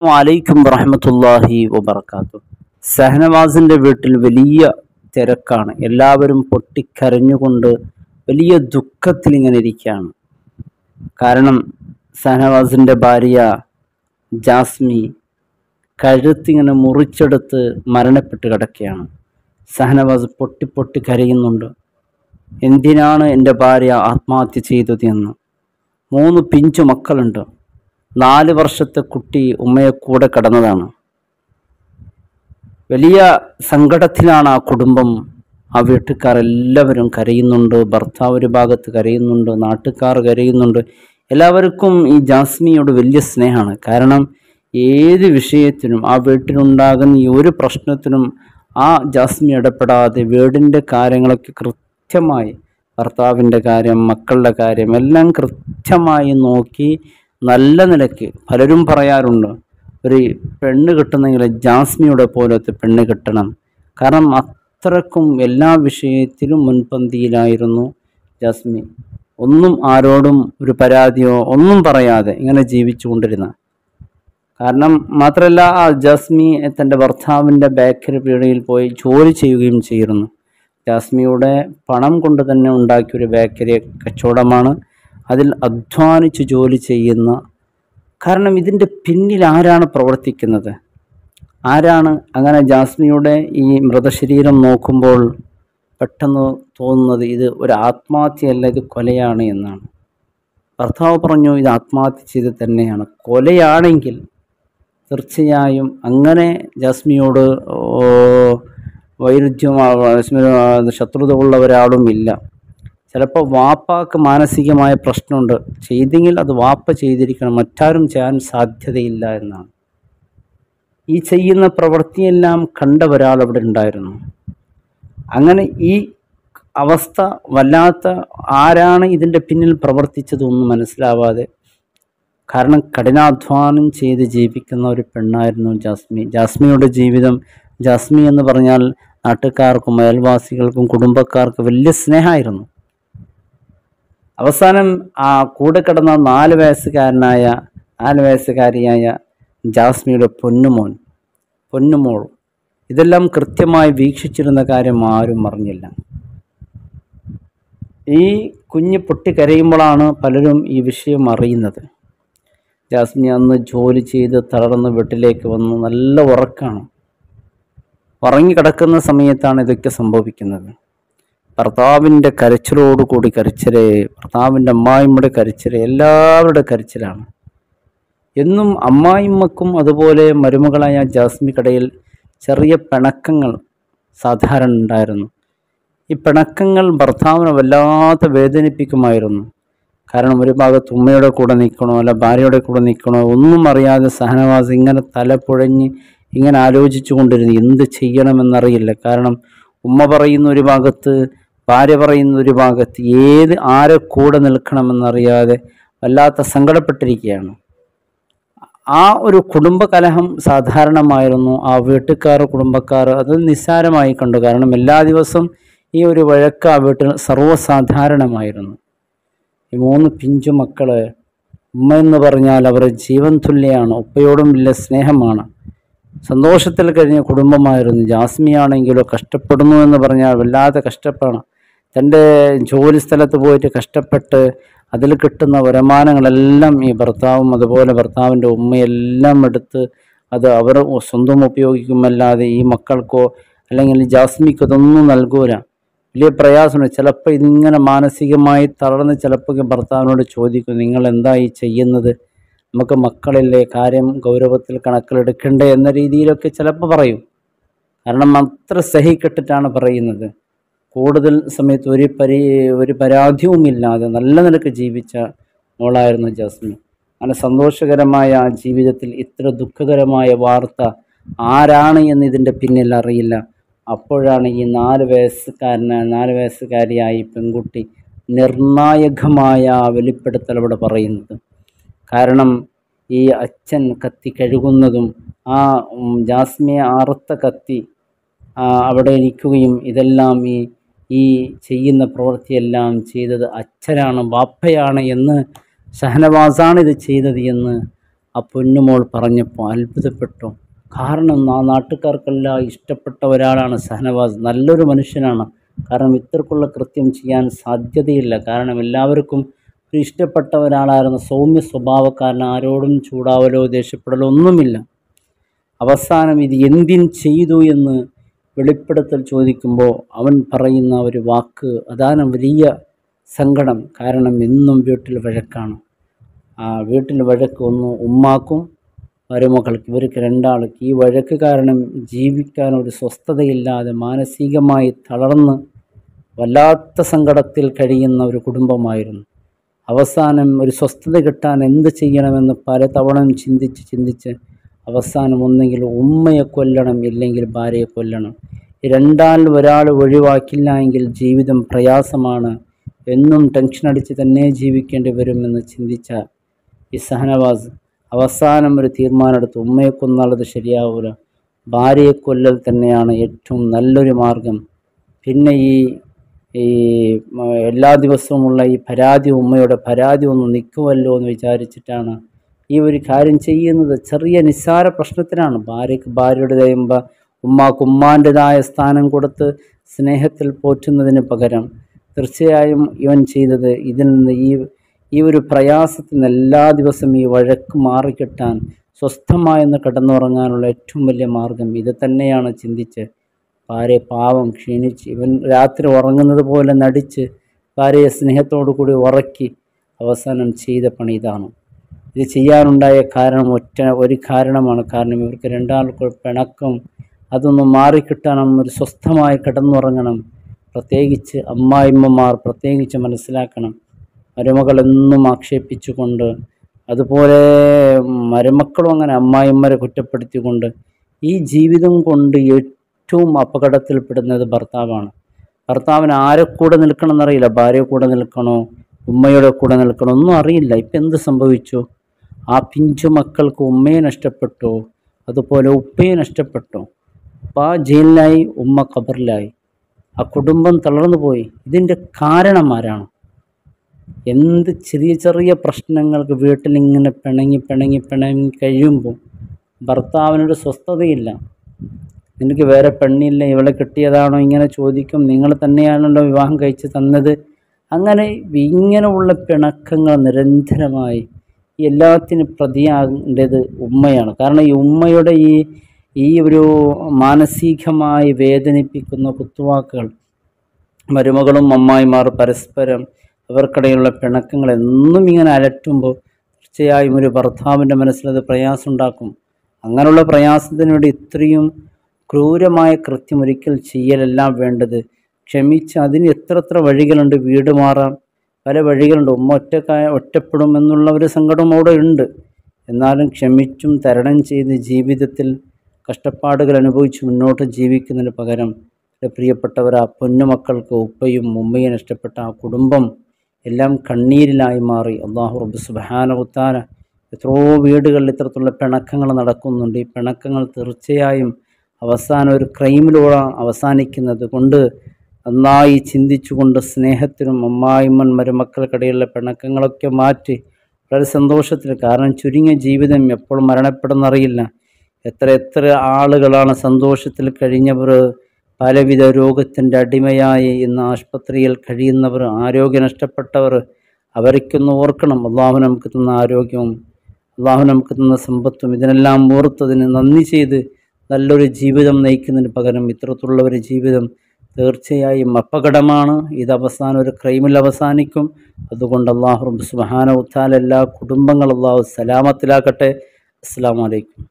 വലൈക്കും വറഹ്മത്തുള്ളാഹി വബറകാതുഹു. ഷഹനവാസിന്റെ വീട്ടിൽ വലിയ തിരക്കാണ്. എല്ലാവരും പൊട്ടിക്കരഞ്ഞുകൊണ്ട് വലിയ ദുഃഖത്തിൽ ഇങ്ങനെ ഇരിക്കുകയാണ്. കാരണം ഷഹനവാസിന്റെ ഭാര്യ ജാസ്മി കഴുത്തിങ്ങനെ മുറിച്ചെടുത്ത് മരണപ്പെട്ട് കിടക്കുകയാണ്. ഷഹനവാസ് പൊട്ടി പൊട്ടി കരയുന്നുണ്ട്. എന്തിനാണ് എൻ്റെ ഭാര്യ ആത്മഹത്യ ചെയ്തത് എന്ന്. 3 പിഞ്ചു മക്കളുണ്ട്. 4 വർഷത്തെ കുട്ടി ഉമ്മയെ കൂടെ കടന്നതാണ്. വലിയ സങ്കടത്തിലാണ് ആ കുടുംബം. ആ വീട്ടുകാർ എല്ലാവരും കരയുന്നുണ്ട്. ഭർത്താവ് ഒരു ഭാഗത്ത് കരയുന്നുണ്ട്, നാട്ടുകാർ കരയുന്നുണ്ട്. എല്ലാവർക്കും ഈ ജാസ്മിയോട് വലിയ സ്നേഹമാണ്. കാരണം ഏത് വിഷയത്തിനും ആ വീട്ടിലുണ്ടാകുന്ന ഈ ഒരു പ്രശ്നത്തിനും ആ ജാസ്മി ഇടപെടാതെ വീടിൻ്റെ കാര്യങ്ങളൊക്കെ കൃത്യമായി, ഭർത്താവിൻ്റെ കാര്യം, മക്കളുടെ കാര്യം എല്ലാം കൃത്യമായി നോക്കി നല്ല നിലയ്ക്ക്. പലരും പറയാറുണ്ട്, ഒരു പെണ്ണ് കിട്ടുന്നെങ്കിൽ ജാസ്മിയുടെ പോലത്തെ പെണ്ണ് കിട്ടണം. കാരണം അത്രക്കും എല്ലാ വിഷയത്തിലും മുൻപന്തിയിലായിരുന്നു ജാസ്മി. ഒന്നും ആരോടും ഒരു പരാതിയോ ഒന്നും പറയാതെ ഇങ്ങനെ ജീവിച്ചു കൊണ്ടിരുന്ന. കാരണം മാത്രമല്ല, ആ ജാസ്മി തൻ്റെ ഭർത്താവിൻ്റെ ബേക്കറി പീടികയിൽ പോയി ജോലി ചെയ്യുകയും ചെയ്തിരുന്നു. ജാസ്മിയുടെ പണം കൊണ്ട് തന്നെ ഉണ്ടാക്കിയൊരു ബേക്കറി കച്ചവടമാണ്. അതിൽ അധ്വാനിച്ച് ജോലി ചെയ്യുന്ന. കാരണം ഇതിൻ്റെ പിന്നിൽ ആരാണ് പ്രവർത്തിക്കുന്നത്, ആരാണ്? അങ്ങനെ ജാസ്മിയുടെ ഈ മൃതശരീരം നോക്കുമ്പോൾ പെട്ടെന്ന് തോന്നുന്നത് ഇത് ഒരു ആത്മഹത്യയല്ല, ഇത് കൊലയാണ് എന്നാണ്. ഭർത്താവ് പറഞ്ഞു ഇത് ആത്മഹത്യ ചെയ്ത് തന്നെയാണ്. കൊലയാണെങ്കിൽ തീർച്ചയായും അങ്ങനെ ജാസ്മിയോട് ശത്രുത ഉള്ള ഒരാളും ഇല്ല. ചിലപ്പോൾ വാപ്പാക്ക് മാനസികമായ പ്രശ്നമുണ്ട്. ചെയ്തെങ്കിൽ അത് വാപ്പ ചെയ്തിരിക്കണം, മറ്റാരും ചെയ്യാൻ സാധ്യതയില്ല എന്നാണ്. ഈ ചെയ്യുന്ന പ്രവൃത്തിയെല്ലാം കണ്ട ഒരാൾ അവിടെ ഉണ്ടായിരുന്നു. അങ്ങനെ ഈ അവസ്ഥ വല്ലാത്ത, ആരാണ് ഇതിൻ്റെ പിന്നിൽ പ്രവർത്തിച്ചതൊന്നും മനസ്സിലാവാതെ. കാരണം കഠിനാധ്വാനം ചെയ്ത് ജീവിക്കുന്ന ഒരു പെണ്ണായിരുന്നു ജാസ്മി. ജാസ്മിയുടെ ജീവിതം, ജാസ്മി എന്ന് പറഞ്ഞാൽ നാട്ടുകാർക്കും അയൽവാസികൾക്കും കുടുംബക്കാർക്കും വലിയ സ്നേഹമായിരുന്നു. അവസാനം ആ കൂടെ കിടന്ന 4 വയസ്സുകാരിയായ ജാസ്മിയുടെ പൊന്നുമോൾ ഇതെല്ലാം കൃത്യമായി വീക്ഷിച്ചിരുന്ന കാര്യം ആരും അറിഞ്ഞില്ല. ഈ കുഞ്ഞ് പൊട്ടിക്കരയുമ്പോഴാണ് പലരും ഈ വിഷയം അറിയുന്നത്. ജാസ്മി അന്ന് ജോലി ചെയ്ത് തളർന്ന് വീട്ടിലേക്ക് വന്ന് നല്ല ഉറക്കമാണ്. ഉറങ്ങിക്കിടക്കുന്ന സമയത്താണ് ഇതൊക്കെ സംഭവിക്കുന്നത്. ഭർത്താവിൻ്റെ കരച്ചിലോടുകൂടി കരച്ചില്, ഭർത്താവിൻ്റെ അമ്മായിമ്മയുടെ കരച്ചില്, എല്ലാവരുടെ കരച്ചിലാണ്. എന്നും അമ്മായിമ്മക്കും അതുപോലെ മരുമകളായ ജാസ്മിക്കിടയിൽ ചെറിയ പിണക്കങ്ങൾ സാധാരണ ഉണ്ടായിരുന്നു. ഈ പിണക്കങ്ങൾ ഭർത്താവിനെ വല്ലാതെ വേദനിപ്പിക്കുമായിരുന്നു. കാരണം ഒരു ഭാഗത്ത് ഉമ്മയുടെ കൂടെ നിൽക്കണോ അല്ല ഭാര്യയുടെ കൂടെ നിൽക്കണോ ഒന്നും അറിയാതെ ഷഹനവാസ് ഇങ്ങനെ തലപുഴഞ്ഞ് ഇങ്ങനെ ആലോചിച്ചു കൊണ്ടിരുന്നു. എന്ത് ചെയ്യണമെന്നറിയില്ല. കാരണം ഉമ്മ പറയുന്ന ഒരു ഭാഗത്ത്, ഭാര്യ പറയുന്ന ഒരു ഭാഗത്ത്, ആരെ കൂടെ നിൽക്കണമെന്നറിയാതെ വല്ലാത്ത സങ്കടപ്പെട്ടിരിക്കുകയാണ്. ആ ഒരു കുടുംബകലഹം സാധാരണമായിരുന്നു. ആ കുടുംബക്കാർ അത് നിസ്സാരമായി കണ്ടു. കാരണം എല്ലാ ദിവസവും ഈ ഒരു വഴക്ക് ആ വീട്ടിൽ സർവ്വസാധാരണമായിരുന്നു. ഈ 3 പിഞ്ചു മക്കള്, ഉമ്മ എന്ന് പറഞ്ഞാൽ അവരുടെ ജീവൻ തുല്യാണ്. ഉപ്പയോടും വലിയ സ്നേഹമാണ്. സന്തോഷത്തിൽ കഴിഞ്ഞ കുടുംബമായിരുന്നു. ജാസ്മിയാണെങ്കിലോ കഷ്ടപ്പെടുന്നു എന്ന് പറഞ്ഞാൽ വല്ലാതെ കഷ്ടപ്പെടണം. തൻ്റെ ജോലി സ്ഥലത്ത് പോയിട്ട് കഷ്ടപ്പെട്ട് അതിൽ കിട്ടുന്ന വരുമാനങ്ങളെല്ലാം ഈ ഭർത്താവും അതുപോലെ ഭർത്താവിൻ്റെ ഉമ്മയെല്ലാം എടുത്ത് അത് അവർ സ്വന്തം ഉപയോഗിക്കുമല്ലാതെ ഈ മക്കൾക്കോ അല്ലെങ്കിൽ ജാസ്മിക്കോ ഇതൊന്നും നൽകൂല. വലിയ പ്രയാസമുണ്ട്. ചിലപ്പോൾ ഇതിങ്ങനെ മാനസികമായി തളർന്ന് ചിലപ്പോൾ ഭർത്താവിനോട് ചോദിക്കും, നിങ്ങൾ എന്താ ഈ ചെയ്യുന്നത്, നമുക്ക് മക്കളില്ലേ, കാര്യം ഗൗരവത്തിൽ കണക്കിലെടുക്കണ്ടേ എന്ന രീതിയിലൊക്കെ ചിലപ്പോൾ പറയും. കാരണം അത്ര സഹിക്കെട്ടിട്ടാണ് പറയുന്നത്. കൂടുതൽ സമയത്ത് ഒരു പരാതിയുമില്ലാതെ നല്ല നിലക്ക് ജീവിച്ച മോളായിരുന്നു ജാസ്മി. അങ്ങനെ സന്തോഷകരമായ ആ ജീവിതത്തിൽ ഇത്ര ദുഃഖകരമായ വാർത്ത ആരാണ് എന്ന് ഇതിൻ്റെ പിന്നിൽ അറിയില്ല. അപ്പോഴാണ് ഈ 4 വയസ്സുകാരിയായി പെൺകുട്ടി നിർണായകമായ വെളിപ്പെടുത്തൽ അവിടെ പറയുന്നത്. കാരണം ഈ അച്ഛൻ കത്തി കഴുകുന്നതും ആ ജാസ്മിയെ അറുത്ത കത്തി അവിടെ ഇരിക്കുകയും ഇതെല്ലാം ഈ ചെയ്യുന്ന പ്രവൃത്തിയെല്ലാം ചെയ്തത് അച്ഛനാണ്, ബാപ്പയാണ് എന്ന്, ഷഹനവാസാണ് ഇത് ചെയ്തത് എന്ന് ആ പൊന്നുമോൾ പറഞ്ഞപ്പോൾ അത്ഭുതപ്പെട്ടു. കാരണം ആ നാട്ടുകാർക്കെല്ലാം ഇഷ്ടപ്പെട്ട ഒരാളാണ് ഷഹനവാസ്. നല്ലൊരു മനുഷ്യനാണ്. കാരണം ഇത്രക്കുള്ള കൃത്യം ചെയ്യാൻ സാധ്യതയില്ല. കാരണം എല്ലാവർക്കും ഒരു ഇഷ്ടപ്പെട്ട ഒരാളായിരുന്നു. സൗമ്യ സ്വഭാവക്കാരൻ, ആരോടും ചൂടാവലോ ദേഷ്യപ്പെടലോ ഒന്നുമില്ല. അവസാനം ഇത് എന്തിന് ചെയ്തു എന്ന് വെളിപ്പെടുത്തൽ ചോദിക്കുമ്പോൾ അവൻ പറയുന്ന ഒരു വാക്ക്, അതാണ് വലിയ സങ്കടം. കാരണം എന്നും വീട്ടിൽ വഴക്കാണ്. ആ വീട്ടിൽ വഴക്ക് ഒന്ന് ഉമ്മാക്കും മരുമകൾക്ക്, ഇവർക്ക് രണ്ടാൾക്ക്. ഈ വഴക്ക് കാരണം ജീവിക്കാൻ ഒരു സ്വസ്ഥതയില്ലാതെ മാനസികമായി തളർന്ന് വല്ലാത്ത സങ്കടത്തിൽ കഴിയുന്ന ഒരു കുടുംബമായിരുന്നു. അവസാനം ഒരു സ്വസ്ഥത കിട്ടാൻ എന്ത് ചെയ്യണമെന്ന് പല തവണ ചിന്തിച്ച് അവസാനം ഒന്നെങ്കിൽ ഉമ്മയെ കൊല്ലണം, ഇല്ലെങ്കിൽ ഭാര്യയെ കൊല്ലണം. ഈ രണ്ടാൽ ഒരാൾ ഒഴിവാക്കില്ല എങ്കിൽ ജീവിതം പ്രയാസമാണ്, എന്നും ടെൻഷൻ അടിച്ച് തന്നെ ജീവിക്കേണ്ടി വരുമെന്ന് ചിന്തിച്ച ഈ ഷഹനവാസ് അവസാനം ഒരു തീരുമാനമെടുത്തു. ഉമ്മയെ കൊന്നുള്ളത് ശരിയാവില്ല, ഭാര്യയെ കൊല്ലൽ തന്നെയാണ് ഏറ്റവും നല്ലൊരു മാർഗം. പിന്നെ ഈ എല്ലാ ദിവസവുമുള്ള ഈ പരാതി, ഉമ്മയുടെ പരാതി ഒന്ന് നിൽക്കുമല്ലോ എന്ന് വിചാരിച്ചിട്ടാണ് ഈ ഒരു കാര്യം ചെയ്യുന്നത്. ചെറിയ നിസ്സാര പ്രശ്നത്തിനാണ്. ഭാര്യയ്ക്ക് ഭാര്യയുടേതായ, ഉമ്മാക്ക് ഉമ്മാൻ്റെതായ സ്ഥാനം കൊടുത്ത് സ്നേഹത്തിൽ പോറ്റുന്നതിന് പകരം തീർച്ചയായും ഇവൻ ചെയ്തത് ഇതിൽ നിന്ന് ഈ ഒരു പ്രയാസത്തിൽ നിന്ന് എല്ലാ ദിവസവും ഈ വഴക്ക് മാറിക്കിട്ടാൻ സ്വസ്ഥമായെന്ന് കിടന്നുറങ്ങാനുള്ള ഏറ്റവും വലിയ മാർഗം ഇത് തന്നെയാണ് ചിന്തിച്ച് ഭാര്യ പാവം ക്ഷീണിച്ച് ഇവൻ രാത്രി ഉറങ്ങുന്നത് പോലെ നടിച്ച് ഭാര്യയെ സ്നേഹത്തോടു കൂടി ഉറക്കി അവസാനം ചെയ്ത പണി ഇതാണ്. ഇത് ചെയ്യാനുണ്ടായ കാരണം ഒരു കാരണമാണ്. കാരണം ഇവർക്ക് രണ്ടാൾക്കും പിണക്കം അതൊന്നും മാറിക്കിട്ടണം, ഒരു സ്വസ്ഥമായി കിടന്നുറങ്ങണം. പ്രത്യേകിച്ച് അമ്മായിമ്മമാർ പ്രത്യേകിച്ച് മനസ്സിലാക്കണം. മരുമകളെന്നും ആക്ഷേപിച്ചുകൊണ്ട്, അതുപോലെ മരുമക്കളും അങ്ങനെ അമ്മായിമ്മരെ കുറ്റപ്പെടുത്തിക്കൊണ്ട് ഈ ജീവിതം കൊണ്ട് ഏറ്റവും അപകടത്തിൽപ്പെടുന്നത് ഭർത്താവാണ്. ഭർത്താവിന് ആരെ കൂടെ നിൽക്കണം എന്നറിയില്ല. ഭാര്യയെ കൂടെ നിൽക്കണോ, ഉമ്മയുടെ കൂടെ നിൽക്കണോ ഒന്നും അറിയില്ല. ഇപ്പം എന്ത് സംഭവിച്ചു? ആ പിഞ്ചു മക്കൾക്ക് ഉമ്മയെ നഷ്ടപ്പെട്ടു, അതുപോലെ ഉപ്പയെ നഷ്ടപ്പെട്ടു. ഉപ്പ ജയിലിലായി, ഉമ്മ ഖബറിലായി. ആ കുടുംബം തളർന്നു പോയി. ഇതിൻ്റെ കാരണം ആരാണ്? എന്ത് ചെറിയ ചെറിയ പ്രശ്നങ്ങൾക്ക് വീട്ടിലിങ്ങനെ പിണങ്ങി കഴിയുമ്പോൾ ഭർത്താവിനൊരു സ്വസ്ഥതയില്ല. നിനക്ക് വേറെ പെണ്ണില്ല, ഇവളെ കിട്ടിയതാണോ ഇങ്ങനെ ചോദിക്കും. നിങ്ങൾ തന്നെയാണല്ലോ വിവാഹം കഴിച്ച് തന്നത്. അങ്ങനെ ഇങ്ങനെയുള്ള പിണക്കങ്ങൾ നിരന്തരമായി എല്ലാത്തിനും പ്രതിയാകേണ്ടത് ഉമ്മയാണ്. കാരണം ഈ ഉമ്മയുടെ ഈ ഒരു മാനസികമായി വേദനിപ്പിക്കുന്ന കുത്തുവാക്കുകൾ മരുമകളും അമ്മായിമാർ പരസ്പരം അവർക്കിടയിലുള്ള പിണക്കങ്ങൾ എന്നും ഇങ്ങനെ അലട്ടുമ്പോൾ തീർച്ചയായും ഒരു ഭർത്താവിൻ്റെ മനസ്സിലത് പ്രയാസമുണ്ടാക്കും. അങ്ങനെയുള്ള പ്രയാസത്തിന് വേണ്ടി ഇത്രയും ക്രൂരമായ കൃത്യം ഒരിക്കൽ ചെയ്യലെല്ലാം വേണ്ടത്. ക്ഷമിച്ച് അതിന് എത്ര വഴികളുണ്ട്. വീട് മാറാൻ പല വഴികളുണ്ട്. ഉമ്മ ഒറ്റപ്പെടുമെന്നുള്ള ഒരു സങ്കടം അവിടെ ഉണ്ട്. എന്നാലും ക്ഷമിച്ചും തരണം ചെയ്ത് ജീവിതത്തിൽ കഷ്ടപ്പാടുകൾ അനുഭവിച്ച് മുന്നോട്ട് ജീവിക്കുന്നതിന് പകരം പ്രിയപ്പെട്ടവർ ആ പൊന്നുമക്കൾക്ക് ഉപ്പയും ഉമ്മയും നഷ്ടപ്പെട്ട ആ കുടുംബം എല്ലാം കണ്ണീരിലായി മാറി. അല്ലാഹു റബ്ബ് സുബ്ഹാനഹു വ തആല എത്രയോ വീടുകളിൽ ഇത്തരത്തിലുള്ള പിണക്കങ്ങൾ നടക്കുന്നുണ്ട്. ഈ പിണക്കങ്ങൾ തീർച്ചയായും അവസാനം ഒരു ക്രൈമിലൂടെ അവസാനിക്കുന്നത് കൊണ്ട് നന്നായി ചിന്തിച്ചുകൊണ്ട് സ്നേഹത്തിനും അമ്മായിമ്മൻ മരുമക്കൾക്കിടയിലുള്ള പിണക്കങ്ങളൊക്കെ മാറ്റി വളരെ സന്തോഷത്തിൽ, കാരണം ചുരുങ്ങിയ ജീവിതം എപ്പോൾ മരണപ്പെടുന്നറിയില്ല. എത്ര ആളുകളാണ് സന്തോഷത്തിൽ കഴിഞ്ഞവർ, പലവിധ രോഗത്തിൻ്റെ അടിമയായി ഇന്ന് ആശുപത്രിയിൽ കഴിയുന്നവർ, ആരോഗ്യം നഷ്ടപ്പെട്ടവർ. അവർക്കൊന്ന് ഓർക്കണം, അള്ളാഹു നമുക്ക് തന്ന ആരോഗ്യവും അള്ളാഹു നമുക്ക് തന്ന സമ്പത്തും ഇതിനെല്ലാം ഓർത്തതിന് നന്ദി ചെയ്ത് നല്ലൊരു ജീവിതം നയിക്കുന്നതിന് പകരം ഇത്തരത്തിലുള്ള ഒരു ജീവിതം തീർച്ചയായും അപകടമാണ്. ഇത് അവസാനം ഒരു ക്രൈമിൽ അവസാനിക്കും. അതുകൊണ്ട് അല്ലാഹു സുബ്ഹാനഹു വ തആല എല്ലാ കുടുംബങ്ങളും അല്ലാഹു സലാമത്തിലാക്കട്ടെ. അസ്സലാമു അലൈക്കും.